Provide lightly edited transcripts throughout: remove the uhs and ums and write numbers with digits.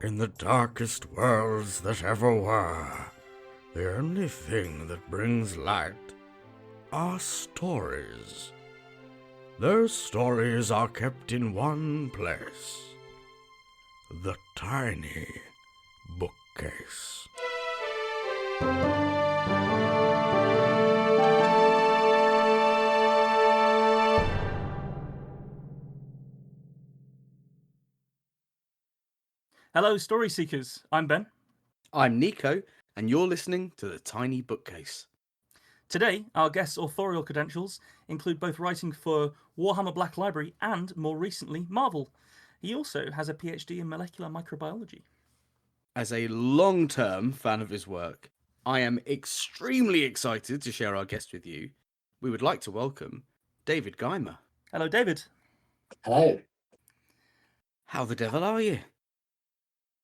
In the darkest worlds that ever were, the only thing that brings light are stories. Those stories are kept in one place, the tiny bookcase. Hello, Story Seekers. I'm Ben. I'm Nico, and you're listening to The Tiny Bookcase. Today, our guest's authorial credentials include both writing for Warhammer Black Library and, more recently, Marvel. He also has a PhD in molecular microbiology. As a long-term fan of his work, I am extremely excited to share our guest with you. We would like to welcome David Guymer. Hello, David. Hello. How the devil are you?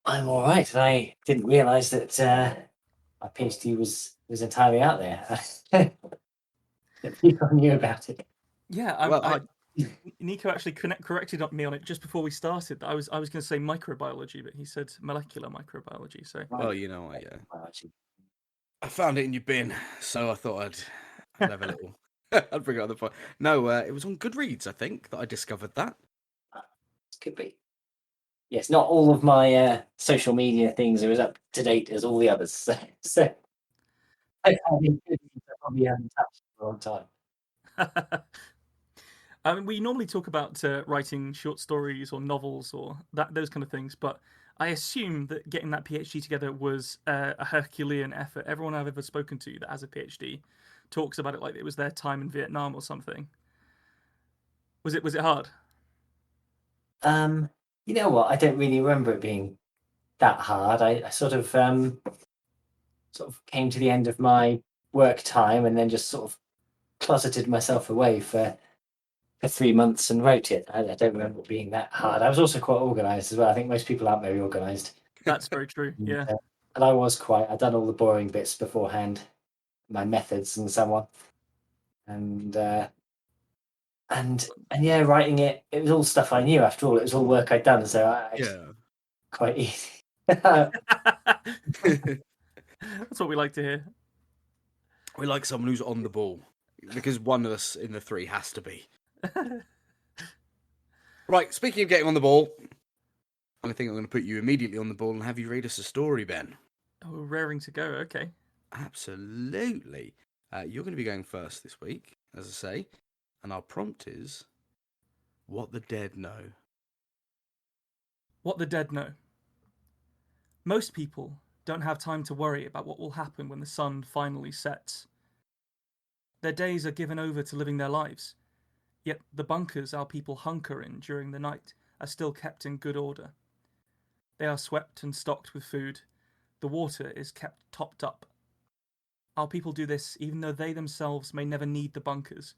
I'm all right. I didn't realise that my PhD was entirely out there. That people knew about it. Yeah, Nico actually corrected me on it just before we started. I was going to say microbiology, but he said molecular microbiology. So well, you know, I found it in your bin, so I thought I'd have a little. I'd bring it on the point. No, it was on Goodreads, I think, that I discovered that. Could be. Yes, not all of my social media things are as up to date as all the others. So I probably haven't touched for a long time. I mean, we normally talk about writing short stories or novels or those kind of things, but I assume that getting that PhD together was a Herculean effort. Everyone I've ever spoken to that has a PhD talks about it like it was their time in Vietnam or something. Was it hard? You know what? I don't really remember it being that hard. I sort of came to the end of my work time and then just sort of closeted myself away for 3 months and wrote it. I don't remember it being that hard. I was also quite organised as well. I think most people aren't very organised. That's very true. Yeah. And I was I'd done all the boring bits beforehand, my methods and so on. And yeah, writing it was all stuff I knew after all. It was all work I'd done, so quite easy. That's what we like to hear. We like someone who's on the ball, because one of us in the three has to be. Right, speaking of getting on the ball, I think I'm going to put you immediately on the ball and have you read us a story, Ben. Oh, raring to go. Okay. Absolutely. You're going to be going first this week, as I say, and our prompt is, What the Dead Know. What the dead know. Most people don't have time to worry about what will happen when the sun finally sets. Their days are given over to living their lives, yet the bunkers our people hunker in during the night are still kept in good order. They are swept and stocked with food. The water is kept topped up. Our people do this even though they themselves may never need the bunkers.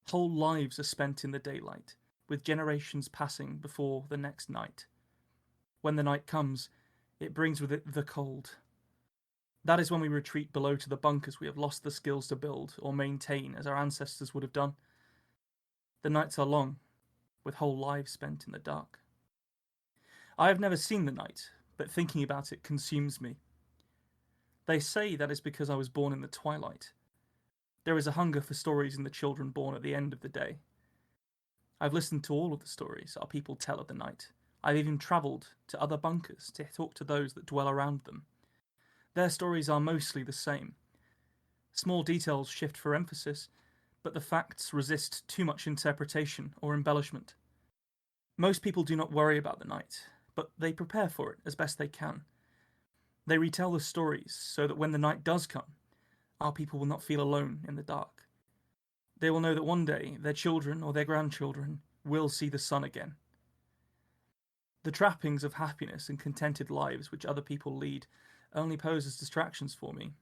Whole lives are spent in the daylight, with generations passing before the next night. When the night comes, it brings with it the cold. That is when we retreat below to the bunkers we have lost the skills to build or maintain as our ancestors would have done. The nights are long, with whole lives spent in the dark. I have never seen the night, but thinking about it consumes me. They say that is because I was born in the twilight. There is a hunger for stories in the children born at the end of the day. I've listened to all of the stories our people tell of the night. I've even travelled to other bunkers to talk to those that dwell around them. Their stories are mostly the same. Small details shift for emphasis, but the facts resist too much interpretation or embellishment. Most people do not worry about the night, but they prepare for it as best they can. They retell the stories so that when the night does come, our people will not feel alone in the dark. They will know that one day their children or their grandchildren will see the sun again. The trappings of happiness and contented lives which other people lead only pose as distractions for me.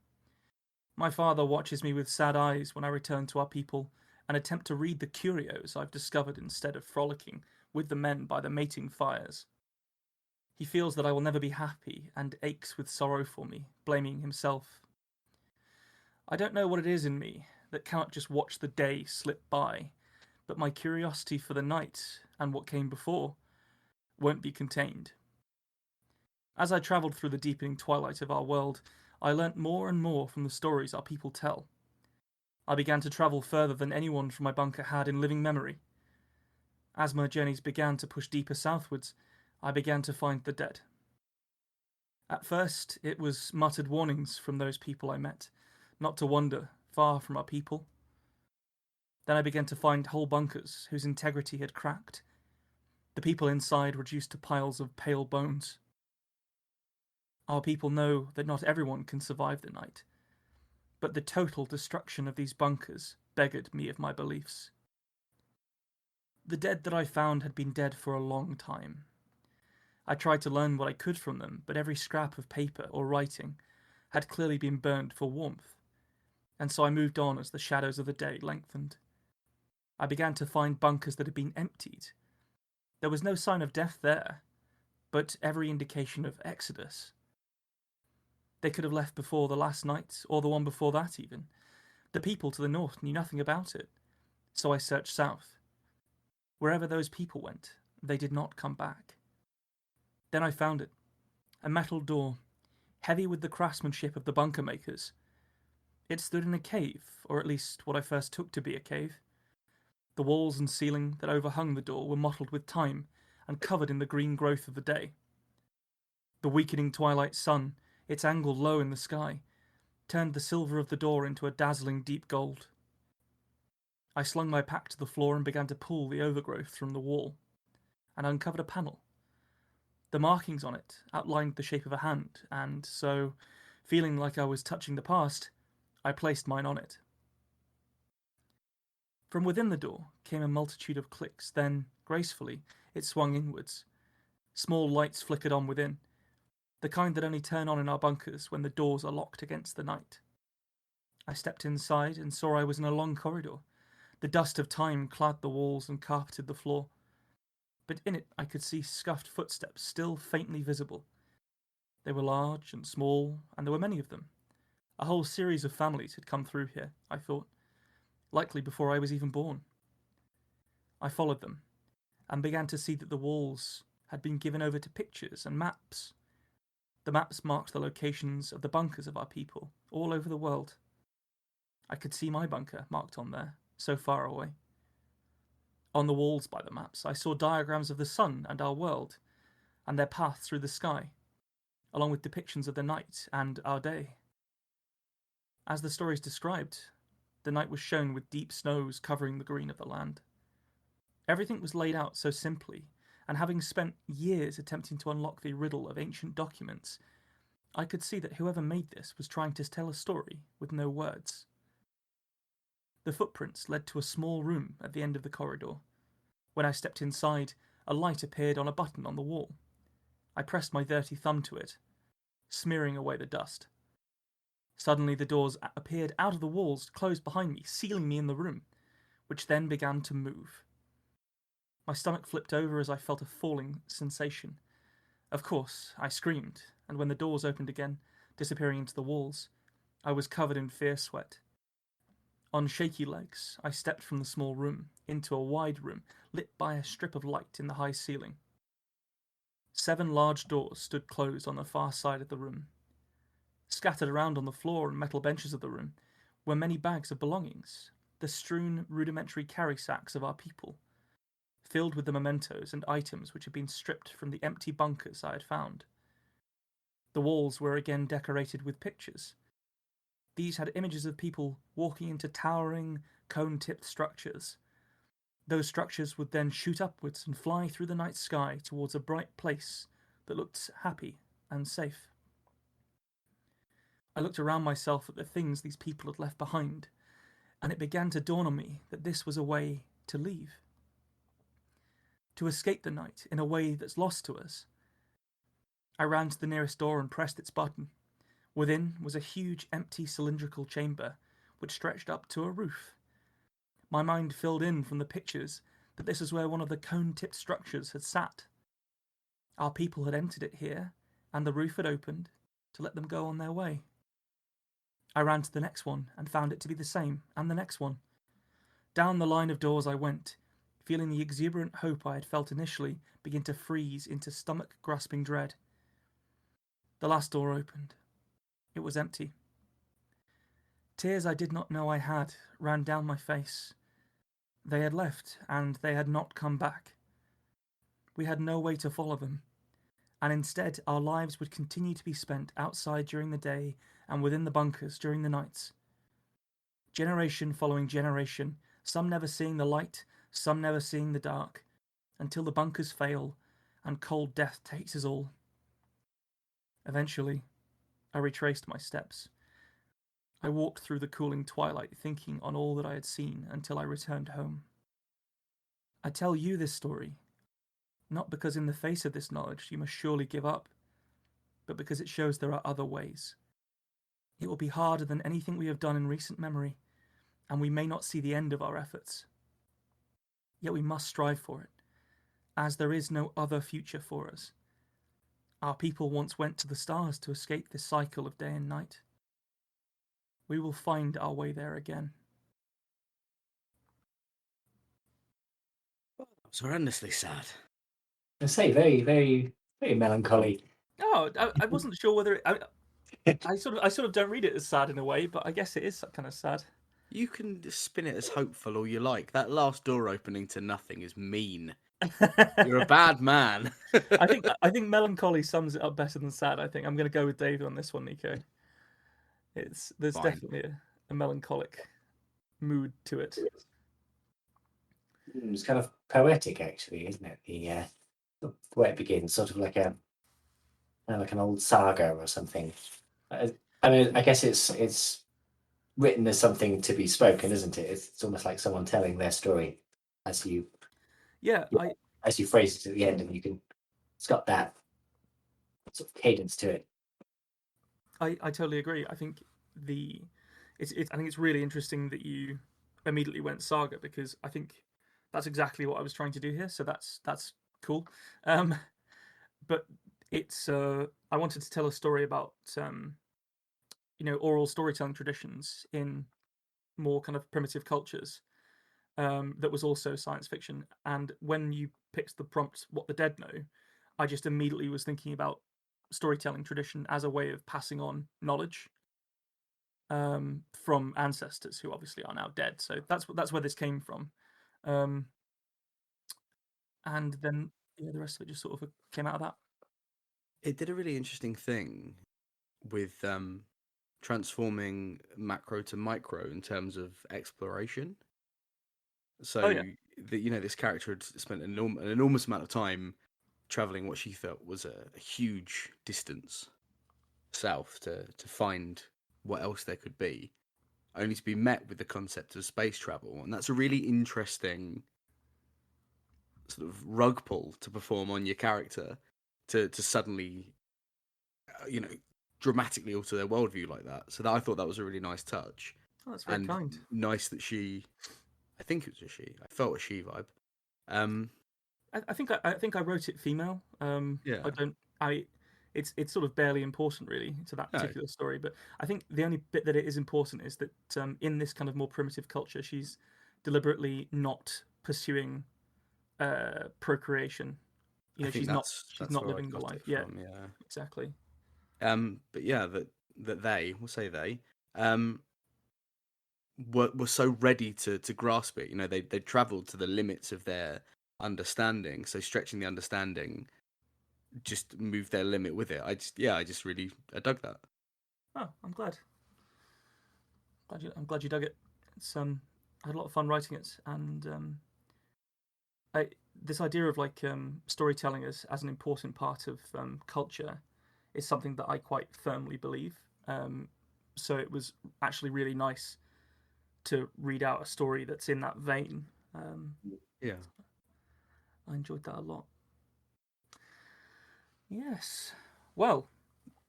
My father watches me with sad eyes when I return to our people and attempt to read the curios I've discovered instead of frolicking with the men by the mating fires. He feels that I will never be happy and aches with sorrow for me, blaming himself. I don't know what it is in me that cannot just watch the day slip by, but my curiosity for the night and what came before won't be contained. As I travelled through the deepening twilight of our world, I learnt more and more from the stories our people tell. I began to travel further than anyone from my bunker had in living memory. As my journeys began to push deeper southwards, I began to find the dead. At first, it was muttered warnings from those people I met, not to wander far from our people. Then I began to find whole bunkers whose integrity had cracked, the people inside reduced to piles of pale bones. Our people know that not everyone can survive the night, but the total destruction of these bunkers beggared me of my beliefs. The dead that I found had been dead for a long time. I tried to learn what I could from them, but every scrap of paper or writing had clearly been burned for warmth, and so I moved on as the shadows of the day lengthened. I began to find bunkers that had been emptied. There was no sign of death there, but every indication of exodus. They could have left before the last night, or the one before that even. The people to the north knew nothing about it, so I searched south. Wherever those people went, they did not come back. Then I found it, a metal door, heavy with the craftsmanship of the bunker makers. It stood in a cave, or at least what I first took to be a cave. The walls and ceiling that overhung the door were mottled with time and covered in the green growth of the day. The weakening twilight sun, its angle low in the sky, turned the silver of the door into a dazzling deep gold. I slung my pack to the floor and began to pull the overgrowth from the wall, and uncovered a panel. The markings on it outlined the shape of a hand, and so, feeling like I was touching the past, I placed mine on it. From within the door came a multitude of clicks, then, gracefully, it swung inwards. Small lights flickered on within, the kind that only turn on in our bunkers when the doors are locked against the night. I stepped inside and saw I was in a long corridor. The dust of time clad the walls and carpeted the floor, but in it I could see scuffed footsteps still faintly visible. They were large and small, and there were many of them. A whole series of families had come through here, I thought, likely before I was even born. I followed them, and began to see that the walls had been given over to pictures and maps. The maps marked the locations of the bunkers of our people, all over the world. I could see my bunker marked on there, so far away. On the walls by the maps, I saw diagrams of the sun and our world, and their path through the sky, along with depictions of the night and our day. As the stories described, the night was shown with deep snows covering the green of the land. Everything was laid out so simply, and having spent years attempting to unlock the riddle of ancient documents, I could see that whoever made this was trying to tell a story with no words. The footprints led to a small room at the end of the corridor. When I stepped inside, a light appeared on a button on the wall. I pressed my dirty thumb to it, smearing away the dust. Suddenly the doors appeared out of the walls, closed behind me, sealing me in the room, which then began to move. My stomach flipped over as I felt a falling sensation. Of course, I screamed, and when the doors opened again, disappearing into the walls, I was covered in fierce sweat. On shaky legs, I stepped from the small room into a wide room lit by a strip of light in the high ceiling. 7 large doors stood closed on the far side of the room. Scattered around on the floor and metal benches of the room were many bags of belongings, the strewn rudimentary carry sacks of our people, filled with the mementos and items which had been stripped from the empty bunkers I had found. The walls were again decorated with pictures. These had images of people walking into towering, cone-tipped structures. Those structures would then shoot upwards and fly through the night sky towards a bright place that looked happy and safe. I looked around myself at the things these people had left behind, and it began to dawn on me that this was a way to leave. To escape the night in a way that's lost to us. I ran to the nearest door and pressed its button. Within was a huge empty cylindrical chamber which stretched up to a roof. My mind filled in from the pictures that this is where one of the cone-tipped structures had sat. Our people had entered it here, and the roof had opened to let them go on their way. I ran to the next one and found it to be the same, and the next one. Down the line of doors I went, feeling the exuberant hope I had felt initially begin to freeze into stomach-grasping dread. The last door opened. It was empty. Tears I did not know I had ran down my face. They had left, and they had not come back. We had no way to follow them, and instead our lives would continue to be spent outside during the day and within the bunkers during the nights. Generation following generation, some never seeing the light, some never seeing the dark, until the bunkers fail and cold death takes us all. Eventually, I retraced my steps. I walked through the cooling twilight, thinking on all that I had seen until I returned home. I tell you this story, not because in the face of this knowledge you must surely give up, but because it shows there are other ways. It will be harder than anything we have done in recent memory, and we may not see the end of our efforts. Yet we must strive for it, as there is no other future for us. Our people once went to the stars to escape this cycle of day and night. We will find our way there again. It's horrendously sad. I say very, very, very melancholy. Oh, I wasn't sure whether I sort of don't read it as sad in a way, but I guess it is kind of sad. You can spin it as hopeful all you like. That last door opening to nothing is mean. You're a bad man. I think melancholy sums it up better than sad. I think I'm going to go with David on this one, Nico. There's Fine. definitely a melancholic mood to it. It's kind of poetic, actually, isn't it? The way it begins, sort of like like an old saga or something. I mean, I guess it's written as something to be spoken, isn't it? It's almost like someone telling their story as you phrase it at the end, and it's got that sort of cadence to it. I totally agree. I think I think it's really interesting that you immediately went saga, because I think that's exactly what I was trying to do here. So that's cool. But it's I wanted to tell a story about oral storytelling traditions in more kind of primitive cultures. That was also science fiction. And when you picked the prompt, "What the Dead Know," I just immediately was thinking about storytelling tradition as a way of passing on knowledge from ancestors who obviously are now dead. So that's where this came from. And then the rest of it just sort of came out of that. It did a really interesting thing with transforming macro to micro in terms of exploration. So this character had spent an enormous amount of time traveling what she felt was a huge distance south to find what else there could be, only to be met with the concept of space travel. And that's a really interesting sort of rug pull to perform on your character to suddenly dramatically alter their worldview like that. So I thought that was a really nice touch. Oh, that's very kind. Nice that I think it was a she. I felt a she vibe. I think I wrote it female. It's sort of barely important really to that particular story, but I think the only bit that it is important is that in this kind of more primitive culture, she's deliberately not pursuing procreation. She's not living the life. Yeah, exactly. But yeah, that we'll say they were so ready to grasp it. They travelled to the limits of their understanding, so stretching the understanding just moved their limit with it. I dug that. Oh, I'm glad. I'm glad you dug it. It's I had a lot of fun writing it, and this idea of storytelling as an important part of culture is something that I quite firmly believe. So it was actually really nice to read out a story that's in that vein. I enjoyed that a lot. Yes. Well,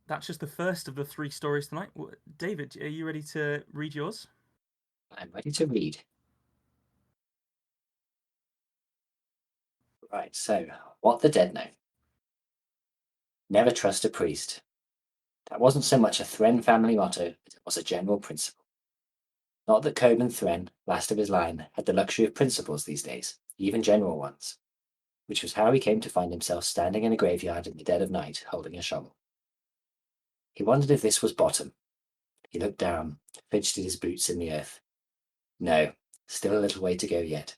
that's just the first of the 3 stories tonight. David, are you ready to read yours? I'm ready to read. Right, so What the Dead Know. Never trust a priest. That wasn't so much a Thren family motto as it was a general principle. Not that Coben Thren, last of his line, had the luxury of principles these days, even general ones, which was how he came to find himself standing in a graveyard in the dead of night, holding a shovel. He wondered if this was bottom. He looked down, fidgeted his boots in the earth. No, still a little way to go yet.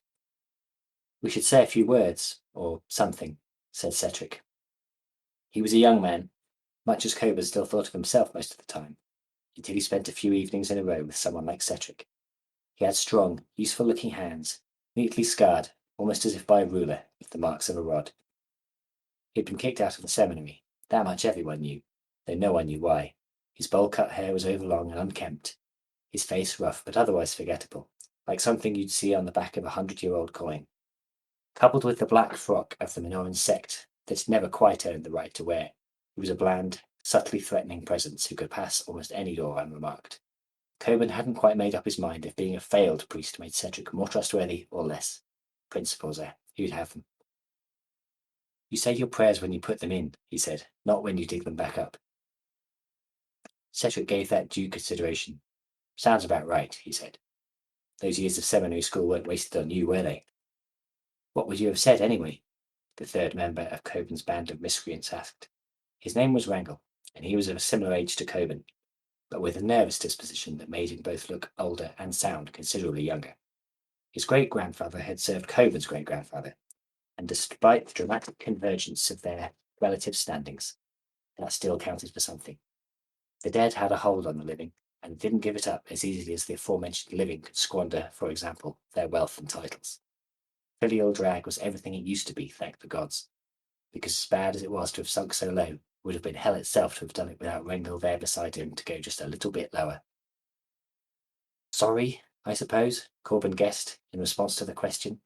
We should say a few words, or something, said Cedric. He was a young man, much as Coburn still thought of himself most of the time, until he spent a few evenings in a row with someone like Cedric. He had strong, useful-looking hands, neatly scarred, almost as if by a ruler, with the marks of a rod. He had been kicked out of the seminary, that much everyone knew, though no one knew why. His bowl-cut hair was overlong and unkempt, his face rough but otherwise forgettable, like something you'd see on the back of a 100-year-old coin. Coupled with the black frock of the Minoran sect that had never quite earned the right to wear, he was a bland, subtly threatening presence who could pass almost any door unremarked. Coburn hadn't quite made up his mind if being a failed priest made Cedric more trustworthy or less. Principles there, he'd have them. You say your prayers when you put them in, he said, not when you dig them back up. Cedric gave that due consideration. Sounds about right, he said. Those years of seminary school weren't wasted on you, were they? What would you have said, anyway? The third member of Coburn's band of miscreants asked. His name was Wrangle, and he was of a similar age to Coburn, but with a nervous disposition that made him both look older and sound considerably younger. His great-grandfather had served Coburn's great-grandfather, and despite the dramatic convergence of their relative standings, that still counted for something. The dead had a hold on the living, and didn't give it up as easily as the aforementioned living could squander, for example, their wealth and titles. Filial drag was everything it used to be, thank the gods, because as bad as it was to have sunk so low, it would have been hell itself to have done it without Wrangle there beside him to go just a little bit lower. Sorry, I suppose, Coburn guessed, in response to the question.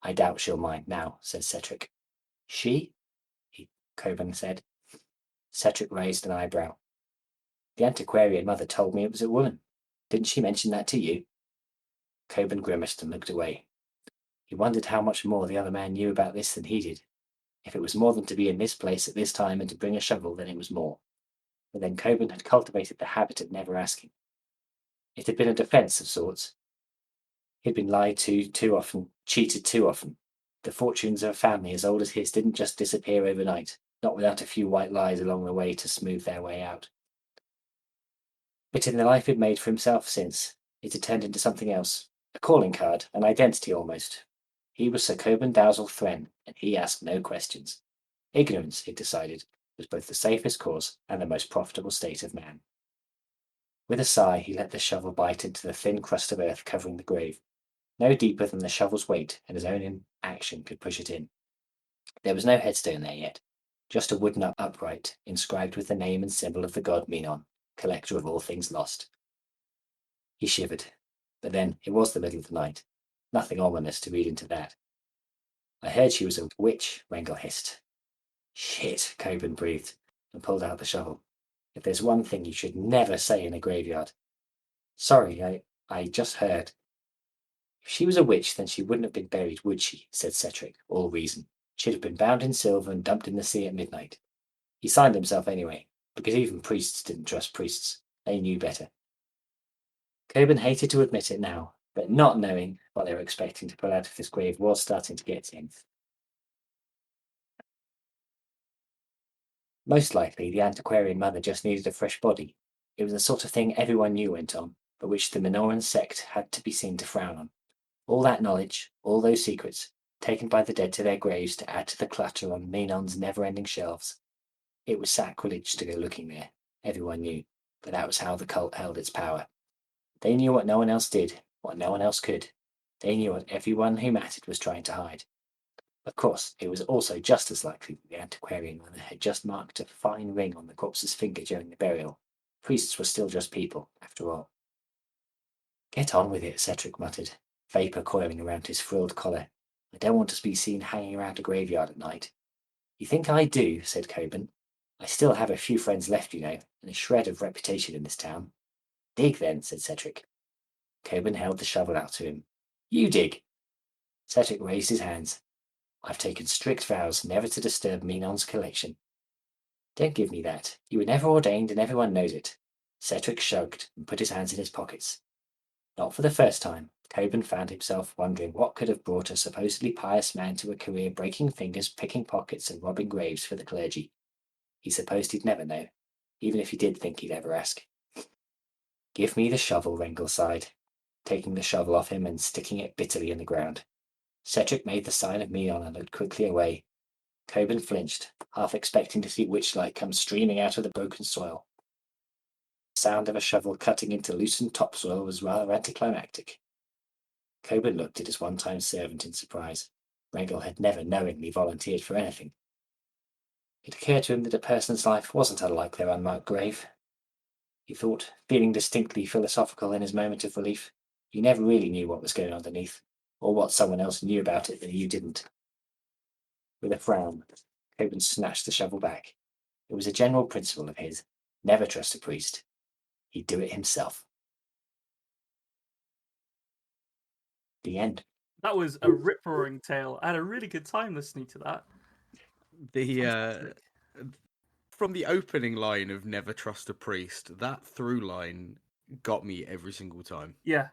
I doubt she'll mind now, said Cedric. She? Coburn said. Cedric raised an eyebrow. The antiquarian mother told me it was a woman. Didn't she mention that to you? Coburn grimaced and looked away. He wondered how much more the other man knew about this than he did. If it was more than to be in this place at this time and to bring a shovel, then it was more. But then Coburn had cultivated the habit of never asking. It had been a defence of sorts. He'd been lied to too often, cheated too often. The fortunes of a family as old as his didn't just disappear overnight, not without a few white lies along the way to smooth their way out. But in the life he'd made for himself since, it had turned into something else, a calling card, an identity almost. He was Sir Coburn Dowsall Thren, and he asked no questions. Ignorance, he'd decided, was both the safest course and the most profitable state of man. With a sigh, he let the shovel bite into the thin crust of earth covering the grave, no deeper than the shovel's weight and his own inaction could push it in. There was no headstone there yet, just a wooden upright inscribed with the name and symbol of the god Minon, collector of all things lost. He shivered, but then it was the middle of the night. Nothing ominous to read into that. I heard she was a witch, Wrangle hissed. Shit, Coburn breathed, and pulled out the shovel. If there's one thing you should never say in a graveyard. Sorry, I just heard. If she was a witch, then she wouldn't have been buried, would she? Said Cedric, all reason. She'd have been bound in silver and dumped in the sea at midnight. He signed himself anyway, because even priests didn't trust priests. They knew better. Coburn hated to admit it now, but not knowing what they were expecting to pull out of this grave was starting to get to him. Most likely, the antiquarian mother just needed a fresh body. It was the sort of thing everyone knew went on, but which the Minoran sect had to be seen to frown on. All that knowledge, all those secrets, taken by the dead to their graves to add to the clutter on Minon's never-ending shelves. It was sacrilege to go looking there, everyone knew, but that was how the cult held its power. They knew what no one else did, what no one else could. They knew what everyone who mattered was trying to hide. Of course, it was also just as likely that the antiquarian mother had just marked a fine ring on the corpse's finger during the burial. Priests were still just people, after all. Get on with it, Cedric muttered, vapour coiling around his frilled collar. I don't want to be seen hanging around a graveyard at night. You think I do, said Coburn. I still have a few friends left, you know, and a shred of reputation in this town. Dig then, said Cedric. Coburn held the shovel out to him. You dig. Cedric raised his hands. I've taken strict vows never to disturb Minon's collection. Don't give me that. You were never ordained and everyone knows it. Cedric shrugged and put his hands in his pockets. Not for the first time, Coburn found himself wondering what could have brought a supposedly pious man to a career breaking fingers, picking pockets and robbing graves for the clergy. He supposed he'd never know. even if he did think he'd ever ask. Give me the shovel, Rengel sighed, taking the shovel off him and sticking it bitterly in the ground. Cedric made the sign of me on and looked quickly away. Coburn flinched, half expecting to see witchlight come streaming out of the broken soil. The sound of a shovel cutting into loosened topsoil was rather anticlimactic. Coburn looked at his one-time servant in surprise. Rengel had never knowingly volunteered for anything. It occurred to him that a person's life wasn't unlike their unmarked grave. He thought, feeling distinctly philosophical in his moment of relief. You never really knew what was going on underneath, or what someone else knew about it that you didn't. With a frown, Coburn snatched the shovel back. It was a general principle of his: never trust a priest. He'd do it himself. The end. That was a rip-roaring tale. I had a really good time listening to that. The from the opening line of "Never trust a priest," that through line got me every single time. Yeah,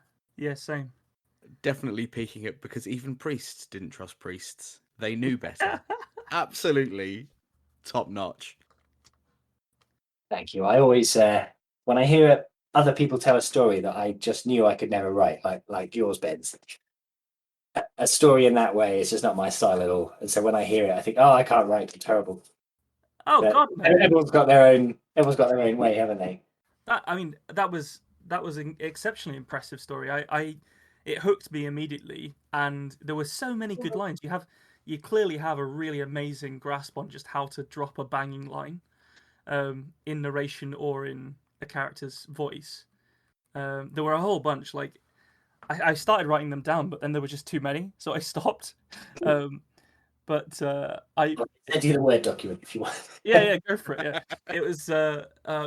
same. Definitely peaking it because even priests didn't trust priests. They knew better. Absolutely top notch. Thank you. I always, when I hear other people tell a story that I just knew I could never write, like yours, Ben's, a story in that way is just not my style at all. And so when I hear it, I think, oh, I can't write. I'm terrible. Oh But God, no. everyone's got their own. Everyone's got their own way, haven't they? That was an exceptionally impressive story. It hooked me immediately, and there were so many good lines. You clearly have a really amazing grasp on just how to drop a banging line, in narration or in a character's voice. There were a whole bunch. Like I started writing them down, but then there were just too many, so I stopped. But I send you the Word document if you want. yeah, go for it. Yeah, it was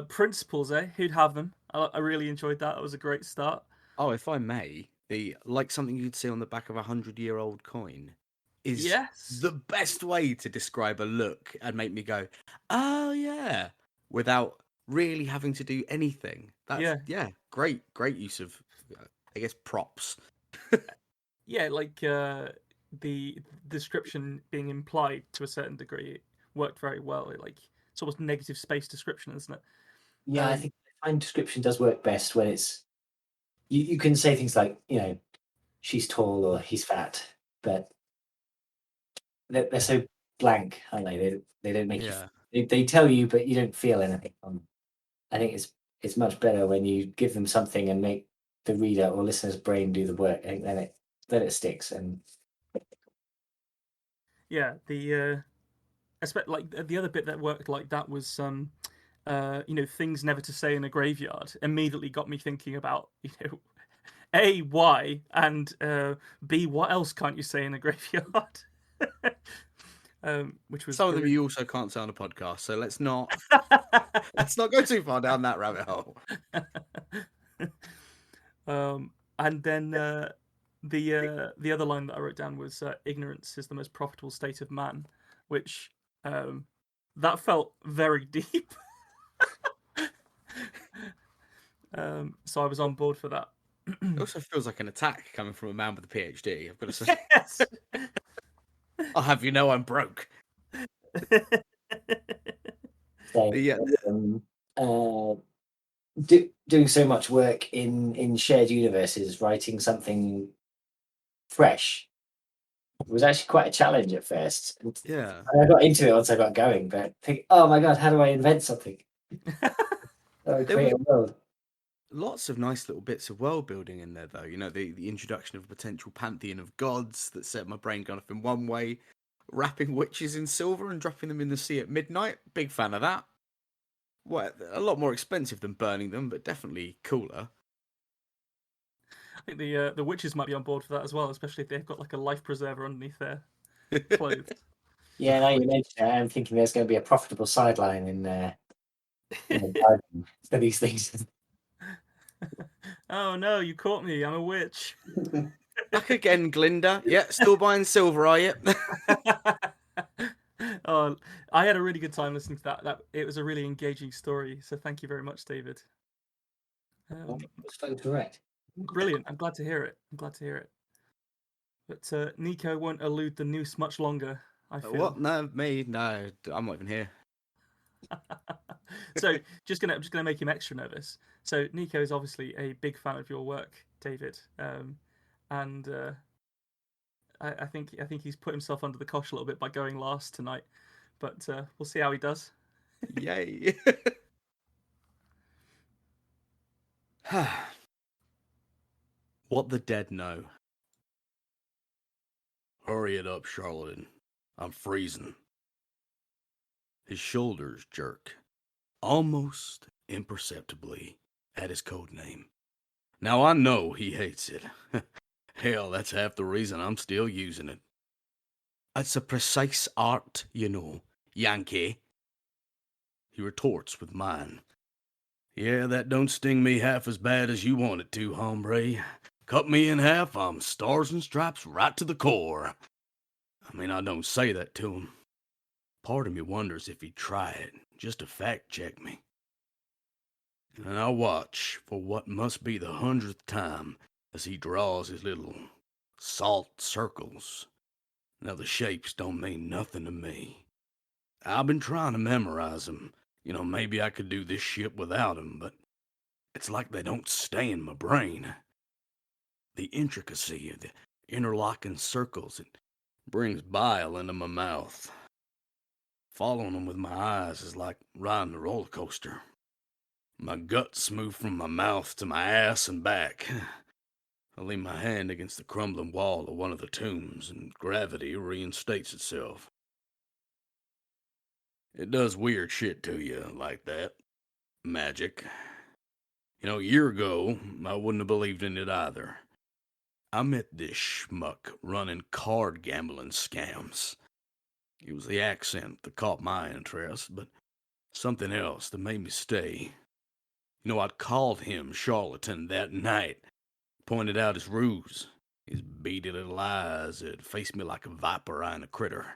principles. Who'd have them? I really enjoyed that. It was a great start. Oh, if I may, the like something you'd see on the back of a 100-year-old coin is Yes. the best way to describe a look and make me go, oh yeah, without really having to do anything. That's great use of, I guess, props. Yeah, like the description being implied to a certain degree worked very well. It's almost negative space description, isn't it? Yeah, I think fine description does work best when it's you can say things like, she's tall or he's fat, but they're so blank, aren't they? They don't make you. They tell you, but you don't feel anything. I think it's much better when you give them something and make the reader or listener's brain do the work. I think then it sticks. And yeah, the other bit that worked like that was things never to say in a graveyard. Immediately got me thinking about A, why, and B, what else can't you say in a graveyard? Which was some of them you also can't say on a podcast, so let's not go too far down that rabbit hole. And then the other line that I wrote down was ignorance is the most profitable state of man, which that felt very deep. So I was on board for that. It also feels like an attack coming from a man with a PhD, I've got to say. Yes. I'll have you know I'm broke. Doing so much work in shared universes, writing something fresh was actually quite a challenge at first. Yeah. And I got into it once I got going, but I think, oh my God, how do I invent something? Create a world. Lots of nice little bits of world building in there, though. The introduction of a potential pantheon of gods that set my brain going off in one way, wrapping witches in silver and dropping them in the sea at midnight. Big fan of that. Well, a lot more expensive than burning them, but definitely cooler. I think the witches might be on board for that as well, especially if they've got like a life preserver underneath their clothes. Yeah, now you mention it, I'm thinking there's going to be a profitable sideline in the garden for these things. Oh no, you caught me! I'm a witch. Back again, Glinda. Yeah, still buying silver, are you? Oh, I had a really good time listening to that. It was a really engaging story. So thank you very much, David. It was fun to write. Brilliant. I'm glad to hear it. But Nico won't elude the noose much longer, I feel. What? No, me? No, I'm not even here. So just gonna make him extra nervous. So Nico is obviously a big fan of your work, David, and I think he's put himself under the cosh a little bit by going last tonight. But we'll see how he does. Yay. What the dead know. Hurry it up, charlatan. I'm freezing. His shoulders jerk, almost imperceptibly, at his code name. Now I know he hates it. Hell, that's half the reason I'm still using it. It's a precise art, you know, Yankee. He retorts with mine. Yeah, that don't sting me half as bad as you want it to, hombre. Cut me in half, I'm stars and stripes right to the core. I mean, I don't say that to him. Part of me wonders if he'd try it, just to fact check me. And I watch for what must be the 100th time as he draws his little salt circles. Now the shapes don't mean nothing to me. I've been trying to memorize them. You know, maybe I could do this shit without them, but it's like they don't stay in my brain. The intricacy of the interlocking circles, it brings bile into my mouth. Following them with my eyes is like riding a roller coaster. My guts move from my mouth to my ass and back. I lean my hand against the crumbling wall of one of the tombs, and gravity reinstates itself. It does weird shit to you like that. Magic. You know, a year ago, I wouldn't have believed in it either. I met this schmuck running card gambling scams. It was the accent that caught my interest, but something else that made me stay. You know, I'd called him charlatan that night, pointed out his ruse. His beady little eyes had faced me like a viper eyeing a critter.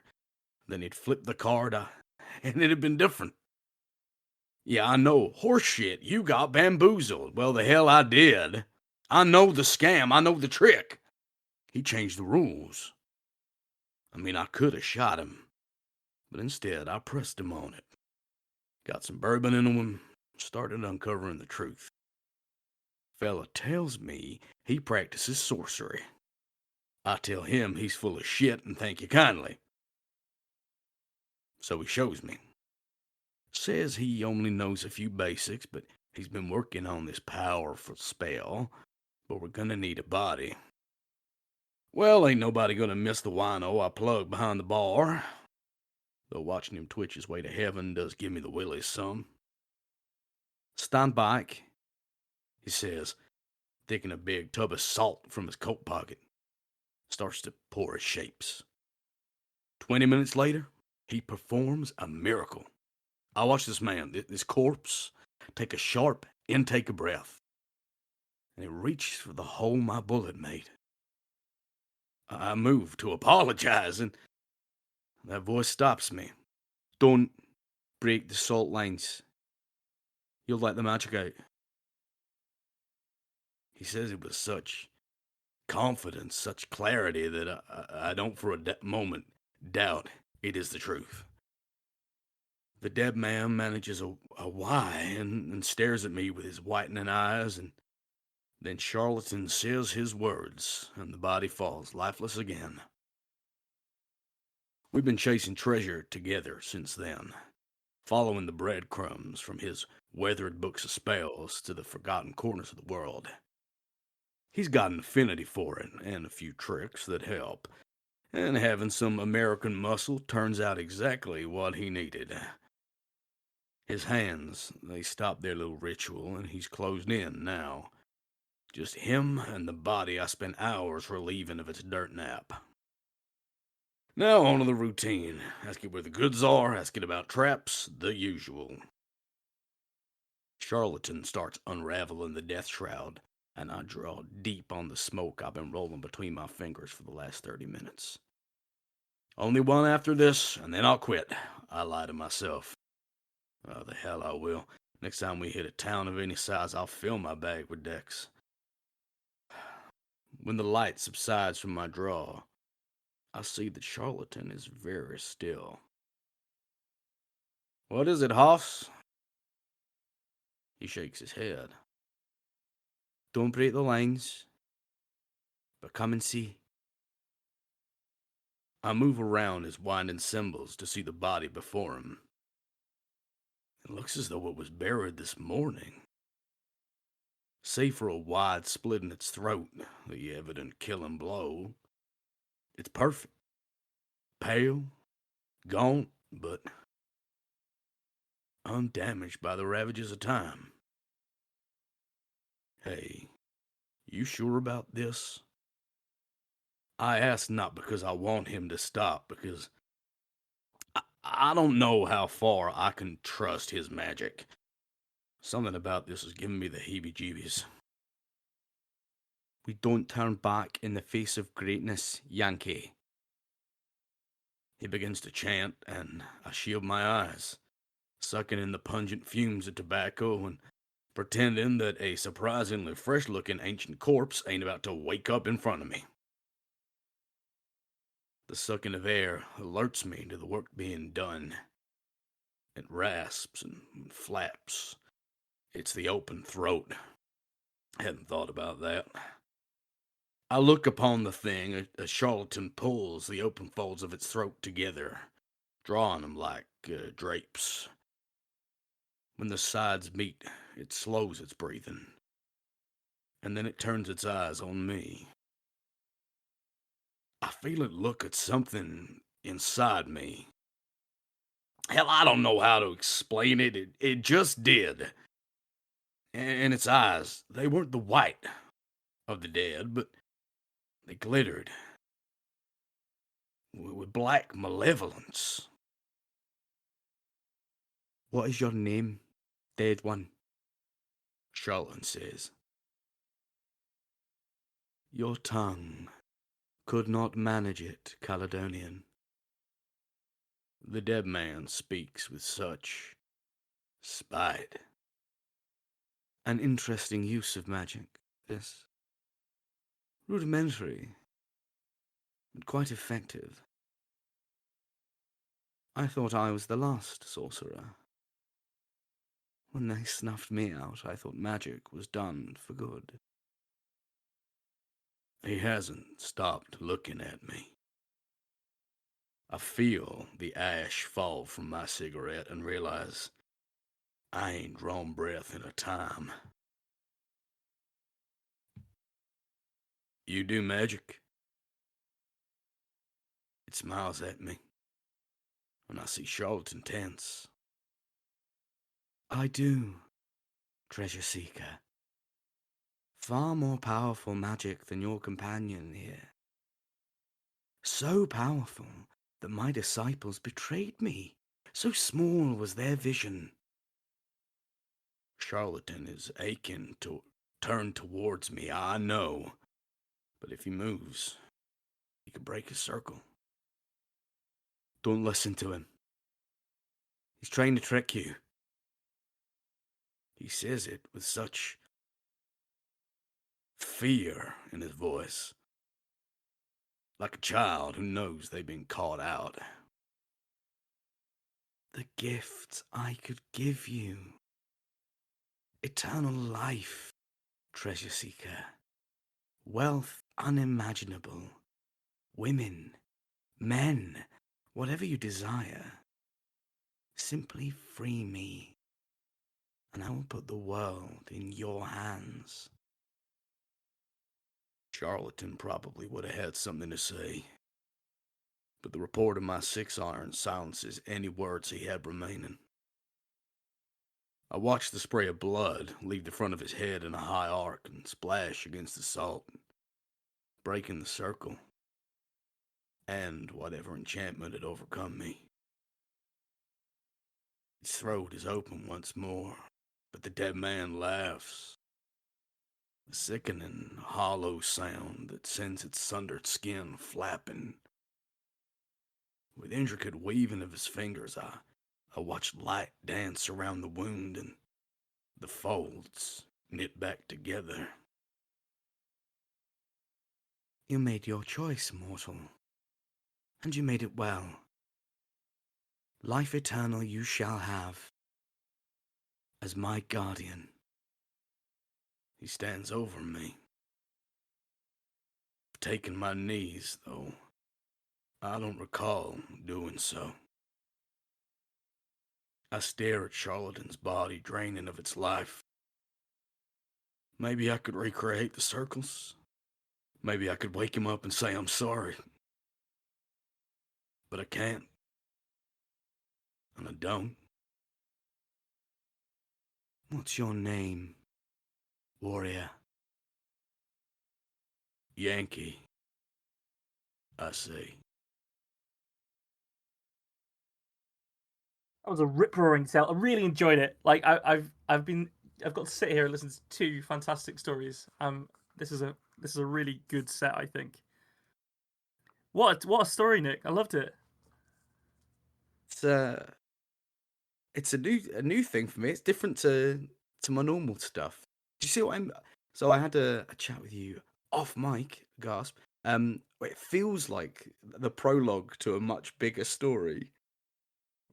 Then he'd flipped the card, and it had been different. Yeah, I know, horseshit, you got bamboozled. Well, the hell I did. I know the scam, I know the trick. He changed the rules. I mean, I could have shot him, but instead I pressed him on it. Got some bourbon in him, started uncovering the truth. Fella tells me he practices sorcery. I tell him he's full of shit and thank you kindly. So he shows me. Says he only knows a few basics, but he's been working on this powerful spell, but we're gonna need a body. Well, ain't nobody gonna miss the wino I plugged behind the bar. Though watching him twitch his way to heaven does give me the willies some. Stand back, he says, taking a big tub of salt from his coat pocket. Starts to pour his shapes. 20 minutes later, he performs a miracle. I watch this man, this corpse, take a sharp intake of breath, and he reaches for the hole my bullet made. I move to apologize, and that voice stops me. Don't break the salt lines. You'll let the magic out. He says it with such confidence, such clarity that I don't for a moment doubt it is the truth. The dead man manages a why and stares at me with his whitening eyes, and then charlatan says his words, and the body falls lifeless again. We've been chasing treasure together since then, following the breadcrumbs from his weathered books of spells to the forgotten corners of the world. He's got an affinity for it, and a few tricks that help, and having some American muscle turns out exactly what he needed. His hands, they stopped their little ritual, and he's closed in now. Just him and the body I spent hours relieving of its dirt nap. Now on to the routine. Ask it where the goods are, ask it about traps, the usual. Charlatan starts unraveling the death shroud, and I draw deep on the smoke I've been rolling between my fingers for the last 30 minutes. Only one after this, and then I'll quit, I lie to myself. Oh, the hell I will. Next time we hit a town of any size, I'll fill my bag with decks. When the light subsides from my draw, I see that charlatan is very still. What is it, Hoss? He shakes his head. Don't break the lines, but come and see. I move around his winding cymbals to see the body before him. It looks as though it was buried this morning. Save for a wide split in its throat, the evident killing blow, it's perfect. Pale, gaunt, but undamaged by the ravages of time. Hey, you sure about this? I ask not because I want him to stop, because I don't know how far I can trust his magic. Something about this is giving me the heebie-jeebies. We don't turn back in the face of greatness, Yankee. He begins to chant, and I shield my eyes, sucking in the pungent fumes of tobacco and pretending that a surprisingly fresh-looking ancient corpse ain't about to wake up in front of me. The sucking of air alerts me to the work being done. It rasps and flaps. It's the open throat. Hadn't thought about that. I look upon the thing as charlatan pulls the open folds of its throat together, drawing them like drapes. When the sides meet, it slows its breathing, and then it turns its eyes on me. I feel it look at something inside me. Hell, I don't know how to explain it. It just did. And its eyes, they weren't the white of the dead, but they glittered with black malevolence. What is your name, dead one? Charlatan says. Your tongue could not manage it, Caledonian. The dead man speaks with such spite. An interesting use of magic, this. Rudimentary, but quite effective. I thought I was the last sorcerer. When they snuffed me out, I thought magic was done for good. He hasn't stopped looking at me. I feel the ash fall from my cigarette and realize I ain't drawn breath in a time. You do magic? It smiles at me, and I see Charlatan tense. I do, treasure seeker. Far more powerful magic than your companion here. So powerful that my disciples betrayed me. So small was their vision. Charlatan is aching to turn towards me, I know. But if he moves, he could break his circle. Don't listen to him. He's trying to trick you. He says it with such fear in his voice. Like a child who knows they've been caught out. The gifts I could give you. Eternal life, treasure seeker. Wealth unimaginable. Women, men, whatever you desire. Simply free me, and I will put the world in your hands. Charlatan probably would have had something to say, but the report of my 6-iron silences any words he had remaining. I watched the spray of blood leave the front of his head in a high arc and splash against the salt, breaking the circle, and whatever enchantment had overcome me. His throat is open once more, but the dead man laughs. A sickening, hollow sound that sends its sundered skin flapping. With intricate weaving of his fingers, I watched light dance around the wound and the folds knit back together. You made your choice, mortal, and you made it well. Life eternal you shall have. as my guardian. He stands over me. Taking my knees, though. I don't recall doing so. I stare at Charlatan's body draining of its life. Maybe I could recreate the circles. Maybe I could wake him up and say I'm sorry. But I can't. And I don't. What's your name, warrior? Yankee, I say. That was a rip-roaring tale. I really enjoyed it. Like I've got to sit here and listen to two fantastic stories. This is a really good set, I think. What a story, Nick! I loved it. It's a new thing for me. It's different to my normal stuff. Do you see what I'm? So I had a chat with you off mic. Gasp. It feels like the prologue to a much bigger story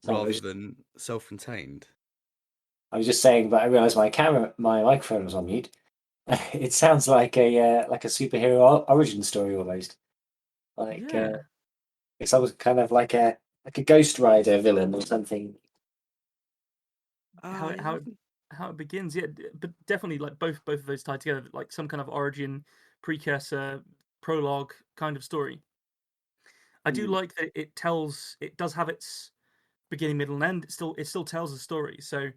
rather than self-contained. I was just saying, but I realised my microphone was on mute. It sounds like a superhero origin story almost. Like Yeah. it's almost kind of like a Ghost Rider villain or something. How it begins, yeah, but definitely like both of those tied together, like some kind of origin, precursor, prologue kind of story. I do like that it does have its beginning, middle, and end. It still tells a story. So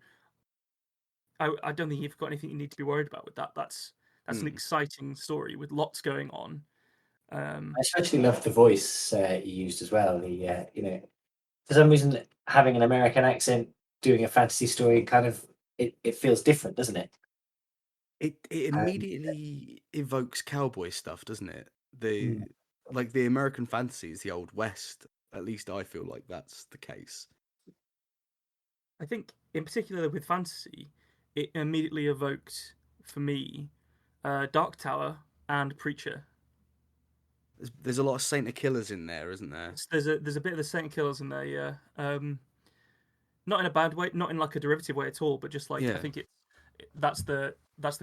I don't think you've got anything you need to be worried about with that. That's an exciting story with lots going on. I especially love the voice he used as well. The for some reason having an American accent doing a fantasy story kind of it feels different, doesn't it? It immediately evokes cowboy stuff, doesn't it? Like the American fantasy is the Old West. At least I feel like that's the case. I think, in particular with fantasy, it immediately evoked for me Dark Tower and Preacher. There's a lot of Saint of Killers in there, isn't there? There's a bit of the Saint Killers in there, yeah. Not in a bad way, not in like a derivative way at all, but just like I think that's the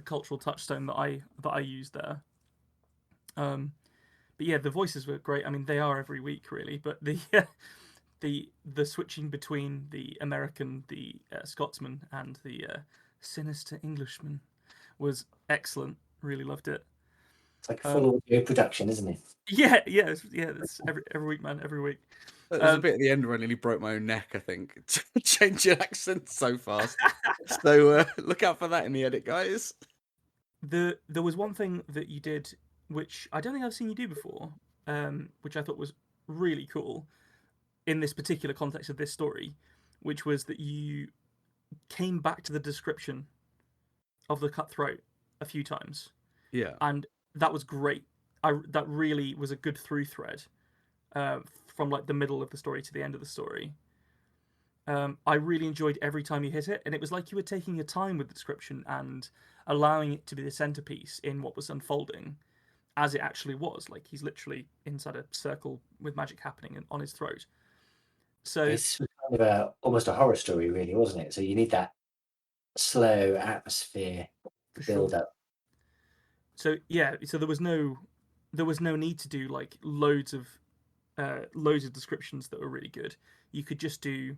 cultural touchstone that I use there. But yeah, the voices were great. I mean, they are every week really, but the switching between the American, the Scotsman, and the sinister Englishman was excellent. Really loved it. It's like full audio production, isn't it? Yeah. It's every week, man. Every week. There's a bit at the end where I nearly broke my own neck, I think. Changing accents so fast. So look out for that in the edit, guys. There was one thing that you did, which I don't think I've seen you do before, which I thought was really cool in this particular context of this story, which was that you came back to the description of the cutthroat a few times. Yeah. And that was great. That really was a good through thread from like the middle of the story to the end of the story. I really enjoyed every time you hit it, and it was like you were taking your time with the description and allowing it to be the centerpiece in what was unfolding, as it actually was. Like he's literally inside a circle with magic happening on his throat. So it's kind of almost a horror story, really, wasn't it? So you need that slow atmosphere build up. So yeah, so there was no need to do like loads of descriptions that were really good. You could just do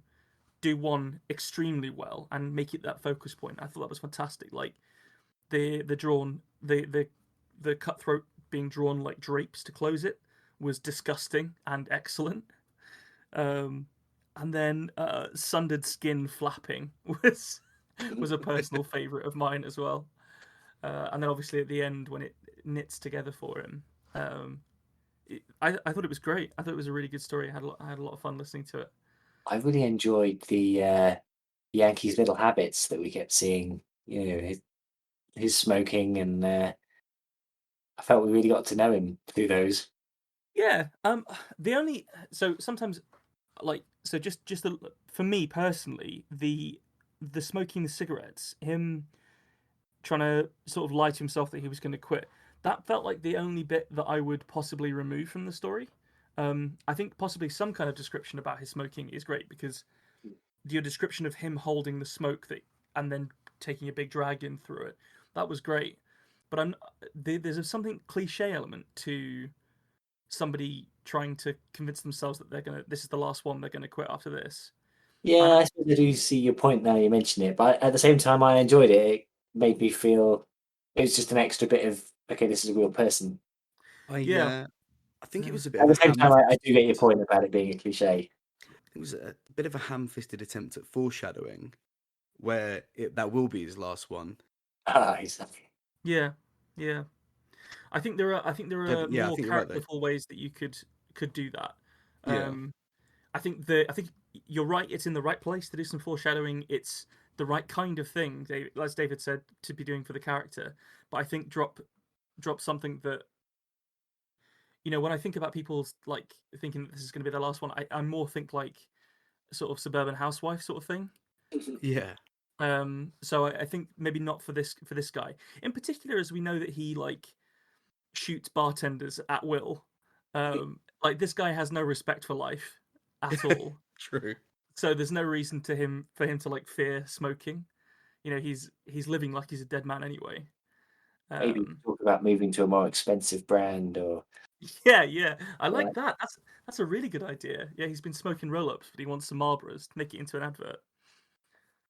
one extremely well and make it that focus point. I thought that was fantastic. Like the cutthroat being drawn like drapes to close it was disgusting and excellent. And then sundered skin flapping was a personal favourite of mine as well. And then obviously at the end when it knits together for him, I thought it was great. I thought it was a really good story. I had a lot of fun listening to it. I really enjoyed the Yankees' little habits that we kept seeing. You know, his smoking, and I felt we really got to know him through those. Yeah. Sometimes for me personally, the smoking the cigarettes, him trying to sort of lie to himself that he was going to quit, that felt like the only bit that I would possibly remove from the story. I think possibly some kind of description about his smoking is great, because your description of him holding the smoke and then taking a big dragon through it. That was great, but there's something cliche element to somebody trying to convince themselves that this is the last one, they're gonna quit after this. Yeah, I suppose I do see your point now you mention it, but at the same time, I enjoyed it. It made me feel it was just an extra bit of, okay, this is a real person. Yeah. I think it was a bit At of the a same time, I do get your ham-fisted. point about it being a cliche. It was a bit of a ham-fisted attempt at foreshadowing, where that will be his last one. Exactly. Yeah. I think there are Yeah, I more think you're right, though. characterful ways that you could do that. Yeah. I think you're right. It's in the right place to do some foreshadowing. It's the right kind of thing, as David said, to be doing for the character. But I think drop something that, when I think about people like thinking that this is going to be their last one, I more think like sort of suburban housewife sort of thing. Yeah. So I think maybe not for this guy in particular, as we know that he like shoots bartenders at will. Like this guy has no respect for life at all. True. So there's no reason for him to like fear smoking. He's living like he's a dead man anyway. Maybe talk about moving to a more expensive brand or. Yeah. I like Right. that. That's a really good idea. Yeah, he's been smoking roll-ups, but he wants some Marlboros to make it into an advert.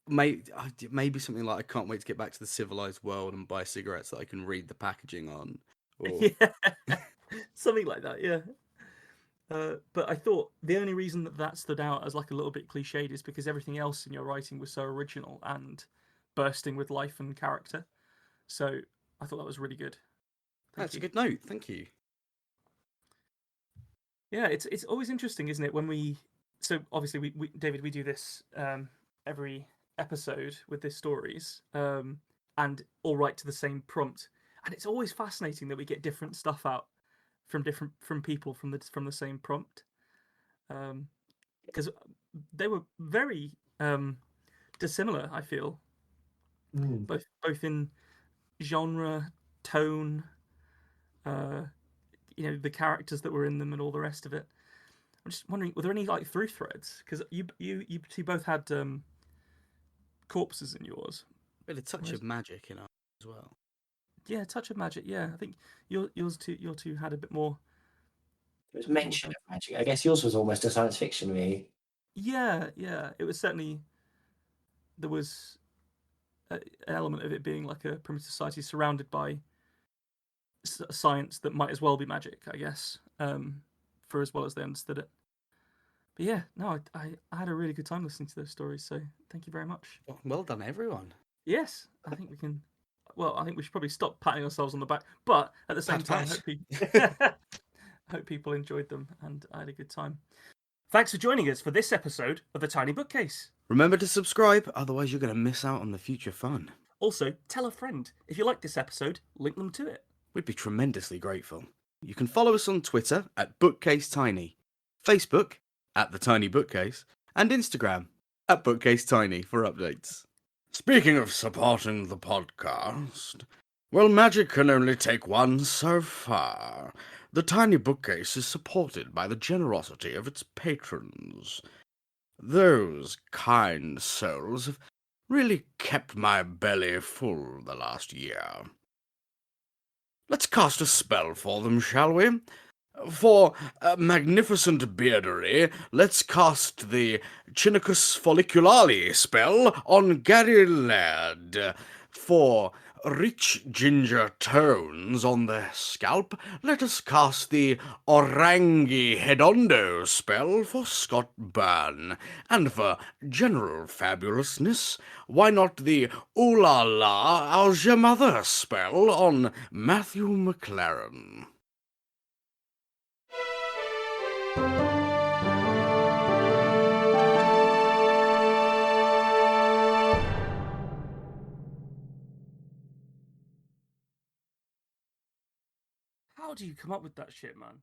Maybe something like, I can't wait to get back to the civilized world and buy cigarettes that I can read the packaging on. Or... Yeah, something like that. Yeah. But I thought the only reason that stood out as like a little bit cliched is because everything else in your writing was so original and bursting with life and character. So I thought that was really good. That's a good note. Thank you. Yeah, it's always interesting, isn't it? When so obviously we David, we do this every episode with these stories, and all write to the same prompt, and it's always fascinating that we get different stuff out from people from the same prompt, because they were very dissimilar. I feel both in genre, tone, the characters that were in them and all the rest of it. I'm just wondering, were there any like through threads? Because you two both had corpses in yours. But a touch of magic in ours as well. Yeah, a touch of magic. Yeah, I think your two had a bit more. There was mention of magic. I guess yours was almost a science fiction, really. Yeah. It was certainly. There was an element of it being like a primitive society surrounded by science that might as well be magic, I guess, for as well as they understood it. But yeah, no, I had a really good time listening to those stories, so thank you very much. Well done, everyone. Yes, I think we can. Well, I think we should probably stop patting ourselves on the back, but at the same time, I hope people enjoyed them and I had a good time. Thanks for joining us for this episode of The Tiny Bookcase. Remember to subscribe, otherwise you're going to miss out on the future fun. Also, tell a friend. If you like this episode, link them to it. We'd be tremendously grateful. You can follow us on Twitter at BookcaseTiny, Facebook at The Tiny Bookcase, and Instagram at BookcaseTiny for updates. Speaking of supporting the podcast, well, magic can only take one so far. The Tiny Bookcase is supported by the generosity of its patrons. Those kind souls have really kept my belly full the last year. Let's cast a spell for them, shall we? For magnificent beardery, let's cast the Chinicus folliculale spell on Gary Laird. For rich ginger tones on the scalp, let us cast the Orangi Hedondo spell for Scott Byrne. And for general fabulousness, why not the Ooh La La, How's Your Mother spell on Matthew McLaren? How do you come up with that shit, man?